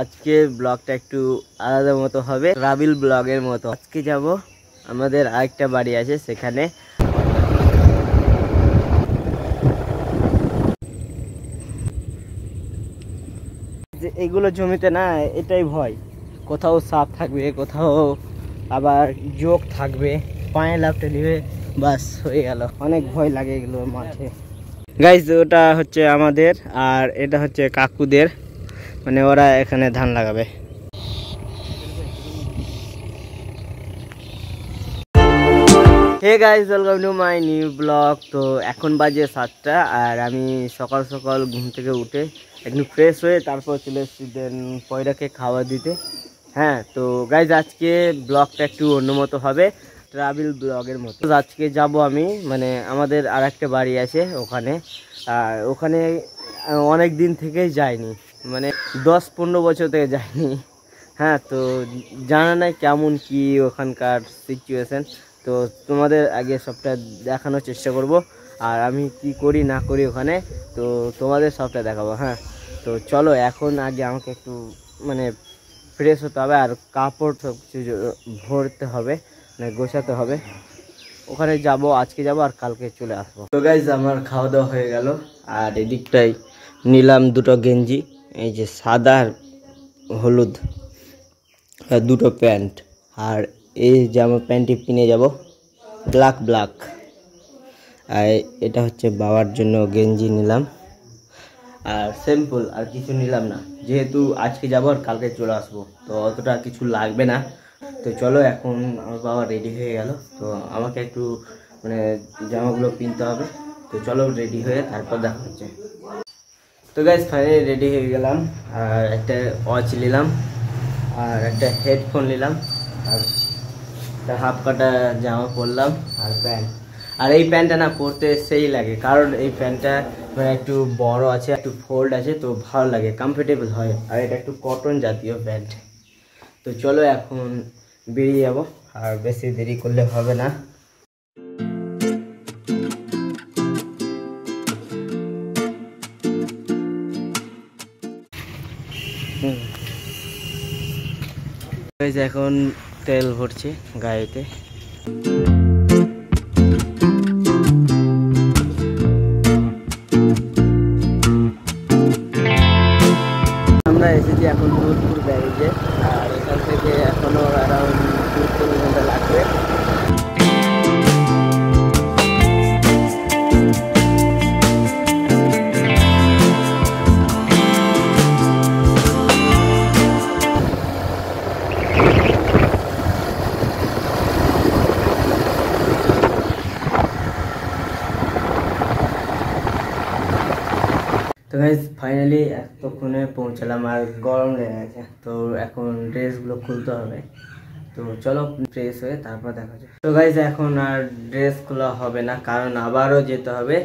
আজকে ব্লগটা একটু আলাদা মতো হবে, ট্রাভেল ব্লগের মতো। আজকে যাব আমাদের আরেকটা বাড়ি আছে সেখানে। যে এগুলো জমিতে না, এটাই ভয়, কোথাও সাপ থাকবে, কোথাও আবার জোক থাকবে, পায়ে লাফটে দিবে, বাস হয়ে গেল। অনেক ভয় লাগে এগুলো মাঠে। গাইজ ওটা হচ্ছে আমাদের আর এটা হচ্ছে কাকুদের, মানে ওরা এখানে ধান লাগাবে। Hey guys, welcome to my new vlog. তো এখন বাজে 7টা আর আমি সকাল সকাল ঘুম থেকে উঠে একটু ফ্রেশ হয়ে তারপর চলে এসেছি দেন পয়রাকে খাওয়া দিতে। হ্যাঁ, তো গাইজ আজকে ব্লগটা একটু অন্য মতো হবে, ট্রাভেল ব্লগের মতো। আজকে যাব আমি, মানে আমাদের আর একটা বাড়ি আছে ওখানে, আর ওখানে অনেক দিন থেকেই যাইনি, মানে 10-15 বছর থেকে যাইনি। হ্যাঁ, তো জানা নাই কেমন কি ওখানকার সিচুয়েশন, তো তোমাদের আগে সবটা দেখানোর চেষ্টা করব আর আমি কি করি না করি ওখানে, তো তোমাদের সবটা দেখাবো। হ্যাঁ, তো চলো এখন আগে আমাকে একটু মানে ফ্রেশ হতে হবে আর কাপড় সব কিছু ভরতে হবে, মানে গোছাতে হবে। ওখানে যাব, আজকে যাব আর কালকে চলে আসবো। তো গাইজ আমার খাওয়া দাওয়া হয়ে গেল আর এদিকটাই নিলাম দুটো গেঞ্জি, এই যে সাদা আর হলুদ, দুটো প্যান্ট, আর এই জামা প্যান্টটি কিনে যাব ব্ল্যাক। আর এটা হচ্ছে বাবার জন্য গেঞ্জি নিলাম, আর সিম্পল, আর কিছু নিলাম না, যেহেতু আজকে যাবো আর কালকে চলে আসবো, তো অতটা কিছু লাগবে না। তো চলো, এখন আমার বাবা রেডি হয়ে গেল, তো আমাকে একটু মানে জামাগুলো কিনতে হবে। তো চলো রেডি হয়ে তারপর দেখা হচ্ছে। তো গাইজ ফাইনালি রেডি হয়ে গেলাম, আর একটা ওয়াচ নিলাম আর একটা হেডফোন নিলাম আর একটা হাফ কাটা জামা পরলাম আর প্যান্ট। আর এই প্যান্টটা না পরতে সেই লাগে, কারণ এই প্যান্টটা মানে একটু বড় আছে, একটু ফোল্ড আছে, তো ভালো লাগে, কমফোর্টেবল হয়, আর এটা একটু কটন জাতীয় প্যান্ট। তো চলো এখন বেরিয়ে যাবো, আর বেশি দেরি করলে হবে না। এখন তেল ভরছে গাড়িতে। আমরা এসেছি এখন নূরপুর ব্যারেজে, আর এখান থেকে এখনো অ্যারাউন্ড 2-3 ঘন্টা লাগবে। তো গাইজ ফাইনালি এতক্ষণে পৌঁছালাম আর গরম লেগে গেছে, তো এখন ড্রেসগুলো খুলতে হবে। তো চলো ফ্রেশ হয়ে তারপর দেখা যায়। তো গাইজ এখন আর ড্রেস খোলা হবে না, কারণ আবারও যেতে হবে,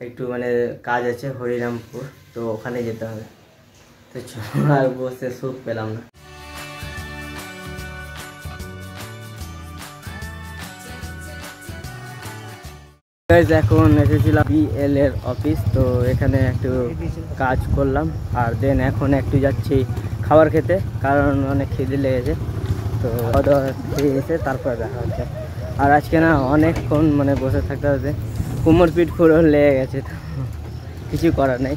একটু মানে কাজ আছে হরিরামপুর, তো ওখানে যেতে হবে। তো চলো, আর বসে সুখ পেলাম না। এখন এসেছিলাম বিএল এর অফিস, তো এখানে একটু কাজ করলাম আর দেন এখন একটু যাচ্ছি খাবার খেতে, কারণ অনেক খিদে লেগেছে। তো খাওয়া দাওয়া খেয়ে এসে তারপরে দেখা হচ্ছে। আর আজকে না অনেকক্ষণ মানে বসে থাকতে হচ্ছে, কোমর পিঠ পুরো লেগে গেছে, তো কিছু করার নেই।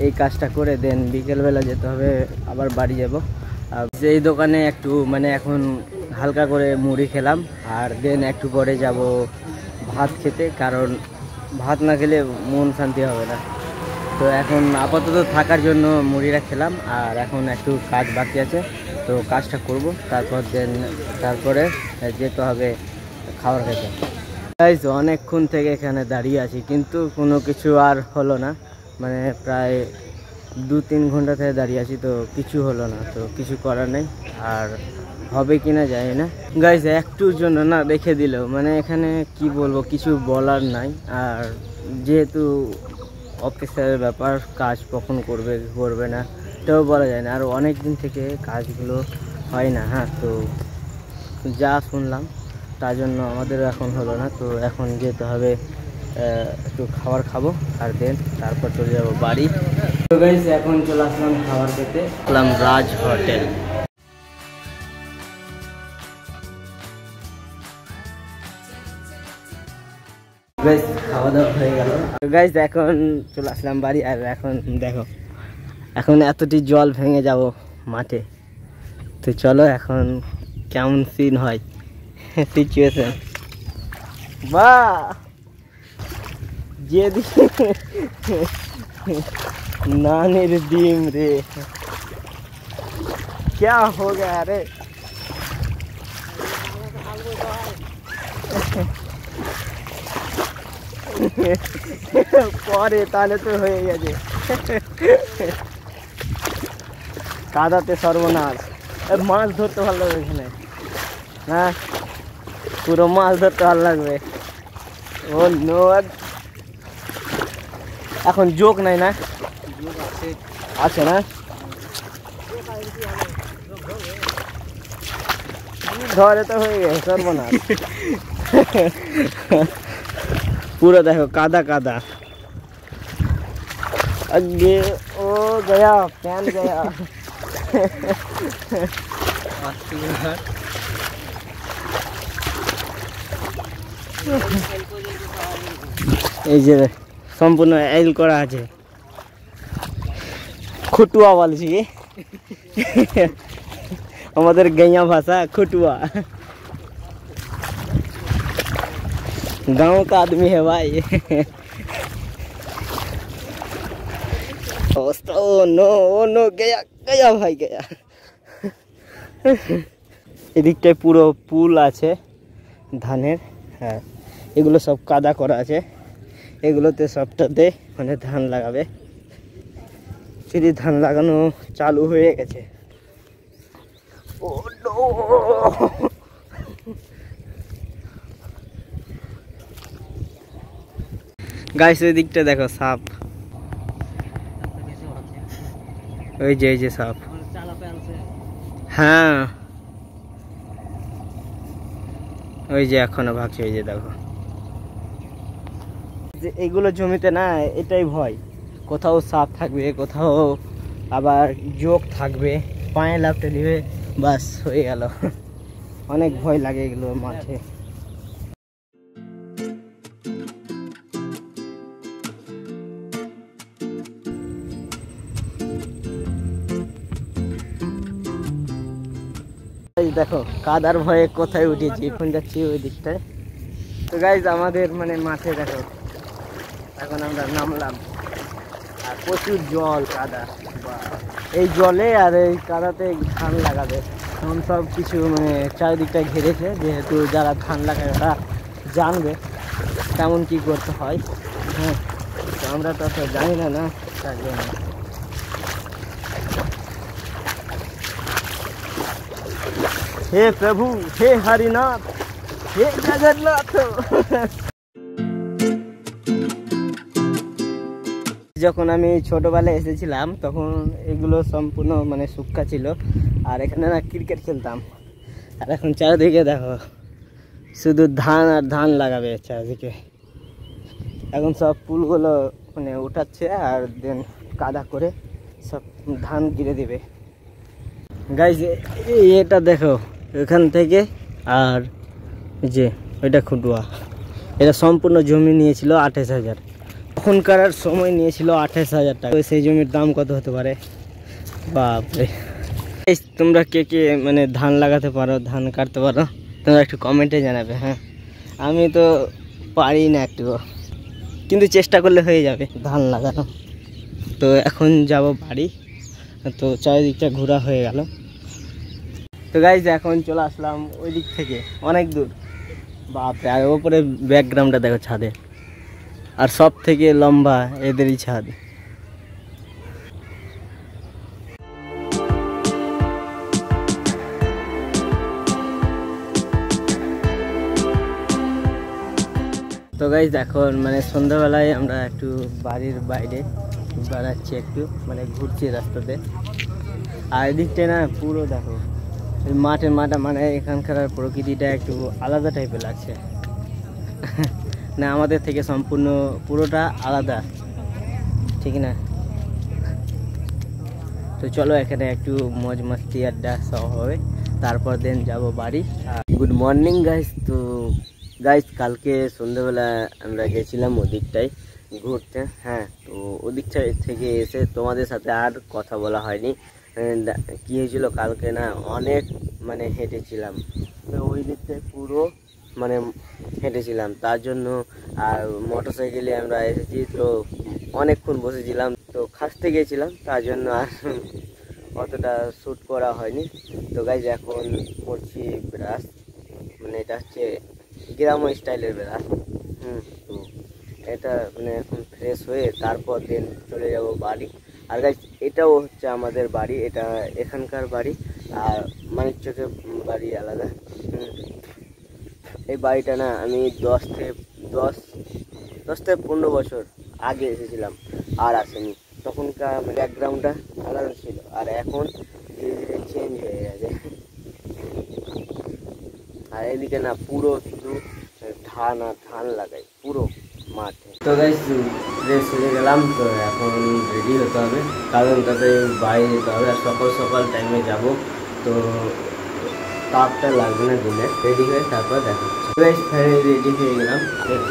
এই কাজটা করে দেন বিকেলবেলা যেতে হবে, আবার বাড়ি যাব। আর সেই দোকানে একটু মানে এখন হালকা করে মুড়ি খেলাম, আর দেন একটু পরে যাব ভাত খেতে, কারণ ভাত না খেলে মন শান্তি হবে না। তো এখন আপাতত থাকার জন্য মুড়িটা খেলাম, আর এখন একটু কাজ বাকি আছে, তো কাজটা করব, তারপর দেন তারপরে যেতে হবে খাবার খেতে। গাইজ অনেকক্ষণ থেকে এখানে দাঁড়িয়ে আছি, কিন্তু কোনো কিছু আর হলো না, মানে প্রায় 2-3 ঘন্টা থেকে দাঁড়িয়ে আছি, তো কিছু হলো না, তো কিছু করার নেই, আর হবে কিনা জানি না। গাইজ একটুর জন্য না রেখে দিল, মানে এখানে কি বলবো, কিছু বলার নাই। আর যেহেতু অফিসের ব্যাপার, কাজ কখন করবে করবে না তাও বলা যায় না, আর অনেক দিন থেকে কাজগুলো হয় না। হ্যাঁ, তো যা শুনলাম তার জন্য আমাদেরও এখন হলো না, তো এখন যেতে হবে একটু খাবার খাবো, আর দেন তারপর চলে যাবো বাড়ি। তো গাইস এখন চলে আসলাম খাবার খেতে, রাজ হোটেল। গাইস খাওয়া দাওয়া হয়ে গেল। গাইস এখন চলে আসলাম বাড়ি। আর এখন দেখো, এখন এতটি জল ভেঙে যাব মাঠে। তো চলো এখন কেমন সিন হয় সিচুয়েশন। বাহ যে नानी दीम रे, क्या हो गया रे? পরে তাহলে তো হয়ে গেছে কাদাতে সর্বনাশ। মাছ ধরতে ভালো লাগবে এখানে, হ্যাঁ পুরো মাছ ধরতে ভালো লাগবে। ও নো, এখন যোগ নাই না? আছে না? ধরে তো হয়ে গেছে সর্বনাশ। পুরো দেখো কাদা কাদা। আগে ও গয়া, প্যান গয়া। এই যে সম্পূর্ণ এল করা আছে, খুটুয়া বলছি আমাদের গैया भाषा खुटुआ। गांव का आदमी है भाई। ओ नो गया गया भाई गया। এদিকটায় পুরো পুল আছে ধানের, হ্যাঁ এগুলো সব কাদা করা আছে, এগুলোতে সবটাতে মানে ধান লাগাবে। যদি ধান লাগানো চালু হয়ে গেছে। ও নো, গাইস ওই দিকটা দেখো সাপ, ওই যে সাপ, হ্যাঁ ওই যে এখনো ভাগছে, ওই যে দেখো। এইগুলো জমিতে না এটাই ভয়, কোথাও সাপ থাকবে, কোথাও আবার যোগ থাকবে, পায়ে লাফটে দিবে, বাস হয়ে গেল। অনেক ভয় লাগে এগুলো মাঠে। দেখো কাদার ভয়ে কোথায় উঠেছি, এখন যাচ্ছি ওই দিকটায়। তো গাইজ আমাদের মানে মাঠে দেখো এখন আমরা নামলাম, আর প্রচুর জল কাদা। এই জলে আর এই কাদাতে ধান লাগাবে, এখন সব কিছু মানে চারিদিকটা ঘিরেছে, যেহেতু যারা ধান লাগায় ওরা জানবে কেমন কি করতে হয়। হ্যাঁ তো আমরা তো জানি না তার জন্য। হে প্রভু, হে হরিনাথ, হে জগন্নাথ। যখন আমি ছোটবেলায় এসেছিলাম তখন এগুলো সম্পূর্ণ মানে শুষ্কা ছিল, আর এখানে না ক্রিকেট খেলতাম। আর এখন চারিদিকে দেখো শুধু ধান আর ধান লাগাবে চারিদিকে। এখন সব ফুলগুলো মানে উঠাচ্ছে আর দেন কাদা করে সব ধান গিরে দেবে। গাইজ এটা দেখো এখান থেকে, আর যে ওইটা খুটুয়া, এটা সম্পূর্ণ জমি নিয়েছিল 28,000, তখনকার সময় নিয়েছিল 28,000 টাকা। সেই জমির দাম কত হতে পারে বাপরে। তোমরা কে কে মানে ধান লাগাতে পারো, ধান কাটতে পারো, তোমরা একটু কমেন্টে জানাবে। হ্যাঁ আমি তো পারি না একটু, কিন্তু চেষ্টা করলে হয়ে যাবে ধান লাগানো। তো এখন যাব বাড়ি, তো চারিদিকটা ঘোরা হয়ে গেল। তো গাইজ এখন চলে আসলাম ওই দিক থেকে অনেক দূর, বাপরে। আর ওপরে ব্যাকগ্রাউন্ডটা দেখো ছাদে, আর সব থেকে লম্বা এদেরই ছাদ। তো গাইজ এখন মানে সন্ধ্যাবেলায় আমরা একটু বাড়ির বাইরে বেড়াচ্ছি, একটু মানে ঘুরছি রাস্তাতে। আর এদিকটা না পুরো দেখো মাঠে মাঠা, মানে এখানকার প্রকৃতিটা একটু আলাদা টাইপের লাগছে না, আমাদের থেকে সম্পূর্ণ পুরোটা আলাদা, ঠিক না? তো চলো এখানে একটু মজ মাস্তি আড্ডা সব হবে, তারপর দেন যাব বাড়ি। Good morning guys. তো গাইস কালকে সন্ধ্যেবেলা আমরা গেছিলাম ওদিকটায় ঘুরতে। হ্যাঁ, তো ওদিকটা থেকে এসে তোমাদের সাথে আর কথা বলা হয়নি। কি হয়েছিল কালকে না, অনেক মানে হেঁটেছিলাম, ওই দিকটায় পুরো মানে হেঁটেছিলাম তার জন্য। আর মোটর সাইকেলে আমরা এসেছি, তো অনেকক্ষণ বসেছিলাম, তো খাসতে গেছিলাম, তার জন্য আর অতটা শ্যুট করা হয়নি। তো গাইজ এখন করছি ব্রাশ, মানে এটা হচ্ছে গ্রাম্য স্টাইলের ব্রাশ। তো এটা মানে এখন ফ্রেশ হয়ে তারপর দিন চলে যাব বাড়ি। আর গাইজ এটাও হচ্ছে আমাদের বাড়ি, এটা এখানকার বাড়ি, আর মানিকচকের বাড়ি আলাদা। এই বাড়িটা না আমি 10 থেকে 15 বছর আগে এসেছিলাম, আর আসেনি। তখনকার ব্যাকগ্রাউন্ডটা আলাদা ছিল, আর এখন ধীরে ধীরে চেঞ্জ হয়ে গেছে। আর এদিকে না পুরো শুধু ধান আর ধান লাগাই পুরো মাঠে। তো গাইস ফ্রেশ হয়ে গেলাম, তো এখন রেডি হতে হবে, কারণ তাতে বাইরে যেতে হবে, আর সকাল সকাল টাইমে যাব, তো তাপটা লাগবে না দিনে। রেডি হয়ে তারপর দেখা হচ্ছে। রেডি হয়ে গেলাম,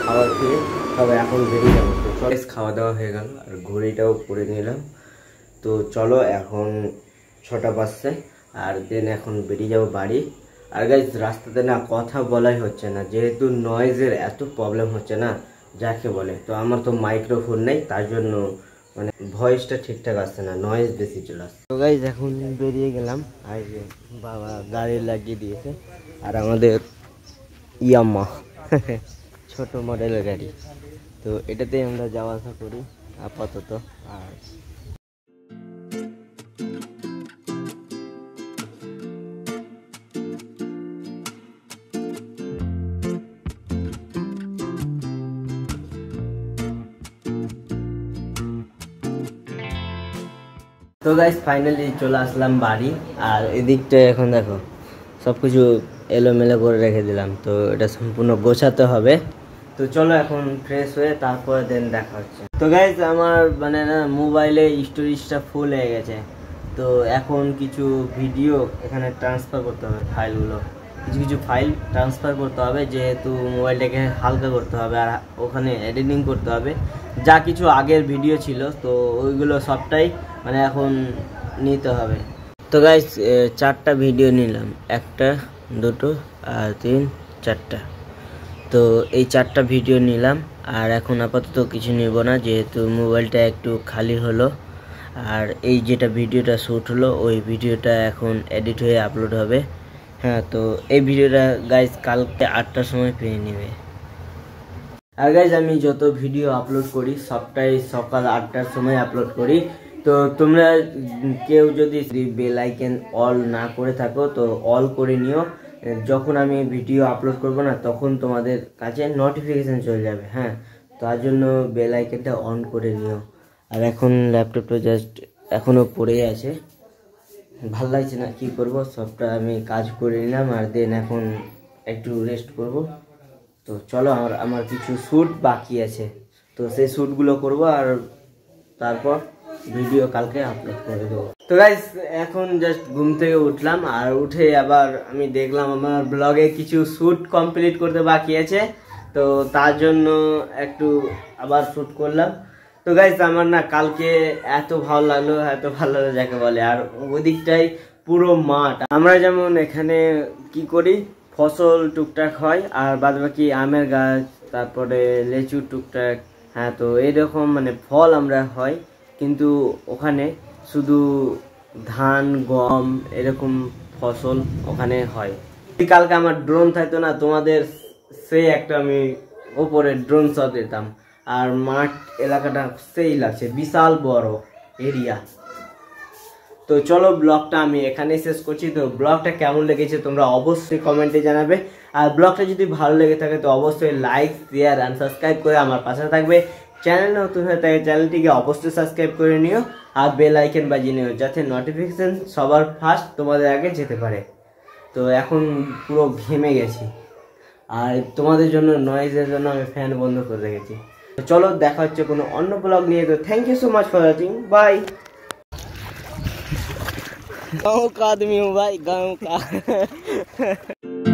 খাবার খেয়ে তবে এখন বেরিয়ে যাবো। তো চলো, খাওয়া দাওয়া হয়ে গেল আর ঘড়িটাও পরে নিলাম। তো চলো এখন 6টা বাজছে, আর দেন এখন বেরিয়ে যাবো বাড়ি। আর গাইজ রাস্তাতে না কথা বলাই হচ্ছে না, যেহেতু নয়েজের এত প্রবলেম হচ্ছে না যাকে বলে। তো আমার তো মাইক্রোফোন নেই, তার জন্য মানে ভয়েসটা ঠিকঠাক আসছে না, নয়েজ বেশি চলে আসছে। তো গাইজ এখন বেরিয়ে গেলাম, আর বাবা গাড়ি লাগিয়ে দিয়েছে, আর আমাদের ইয়াম্মা ছোট মডেলের গাড়ি, তো এটাতেই আমরা যাওয়া আসা করি আপাতত। আর তো গাইস ফাইনালি চলে আসলাম বাড়ি, আর এদিকটা এখন দেখো সব কিছু এলোমেলো করে রেখে দিলাম, তো এটা সম্পূর্ণ গোছাতে হবে। তো চলো এখন ফ্রেশ হয়ে তারপরে দেন দেখা হচ্ছে। তো গাইস আমার মানে না মোবাইলে স্টোরেজটা ফুল হয়ে গেছে, তো এখন কিছু ভিডিও এখানে ট্রান্সফার করতে হবে, ফাইলগুলো কিছু ফাইল ট্রান্সফার করতে হবে, যেহেতু মোবাইলটাকে হালকা করতে হবে, আর ওখানে এডিটিং করতে হবে যা কিছু আগের ভিডিও ছিল, তো ওইগুলো সবটাই মানে এখন নিতে হবে। তো গাইস 4টা ভিডিও নিলাম, 1টা 2টো আর 3 4টা। তো এই 4টা ভিডিও নিলাম, আর এখন আপাতত কিছু নিব না, যেহেতু মোবাইলটা একটু খালি হলো। আর এই যেটা ভিডিওটা শ্যুট হলো, ওই ভিডিওটা এখন এডিট হয়ে আপলোড হবে। হ্যাঁ, তো এই ভিডিওটা গাইজ কালকে 8টার সময় পেয়ে নেবে। আর গাইজ আমি যত ভিডিও আপলোড করি সবটাই সকাল 8টার সময় আপলোড করি। তো তোমরা কেউ যদি বেল আইকন অল না করে থাকো তো অল করে নিও, যখন আমি ভিডিও আপলোড করব না তখন তোমাদের কাছে নোটিফিকেশান চলে যাবে। হ্যাঁ, তার জন্য বেল আইকনটা অন করে নিও। আর এখন ল্যাপটপটা জাস্ট এখনও পড়েই আছে, ভাল লাগছে না, কি করব, সবটা আমি কাজ করে নিলাম, আর দেন এখন একটু রেস্ট করব। তো চলো আমার কিছু শ্যুট বাকি আছে, তো সেই শ্যুটগুলো করব, আর তারপর ভিডিও কালকে আপলোড করে দেবো। তো গাইস এখন জাস্ট ঘুম থেকে উঠলাম, আর উঠে আবার আমি দেখলাম আমার ব্লগে কিছু শ্যুট কমপ্লিট করতে বাকি আছে, তো তার জন্য একটু আবার শ্যুট করলাম। তো গাইস আমার না কালকে এত ভালো লাগলো যাকে বলে। আর ওদিকটাই পুরো মাঠ, আমরা যেমন এখানে কি করি ফসল টুকটাক হয়, আর বাদ বাকি আমের গাছ, তারপরে লেচু টুকটাক। হ্যাঁ, তো এইরকম মানে ফল আমরা হয়, কিন্তু ওখানে শুধু ধান গম এরকম ফসল ওখানে হয়। কালকে আমার ড্রোন থাকতো না, তোমাদের সেই একটা আমি ওপরে ড্রোন শট দিতাম। আর মাঠ এলাকাটা সেই লাগছে, বিশাল বড় এরিয়া। তো চলো ব্লগটা আমি এখানেই শেষ করছি। তো ব্লগটা কেমন লেগেছে তোমরা অবশ্যই কমেন্টে জানাবে, আর ব্লগটা যদি ভালো লেগে থাকে তো অবশ্যই লাইক শেয়ার অ্যান্ড সাবস্ক্রাইব করে আমার পাশে থাকবে। চ্যানেল নতুন হয়ে থাকে চ্যানেলটিকে অবশ্যই সাবস্ক্রাইব করে নিও, আর বেল আইকন বাজিয়ে নিও, যাতে নোটিফিকেশান সবার ফার্স্ট তোমাদের আগে যেতে পারে। তো এখন পুরো ঘেমে গেছি, আর তোমাদের জন্য নয়েজের জন্য আমি ফ্যান বন্ধ করে রেখেছি। তো চলো দেখা হচ্ছে কোনো অন্য ব্লগ নিয়ে। তো thank you so much for watching, bye. गाँव का आदमी हूँ भाई, गाँव का।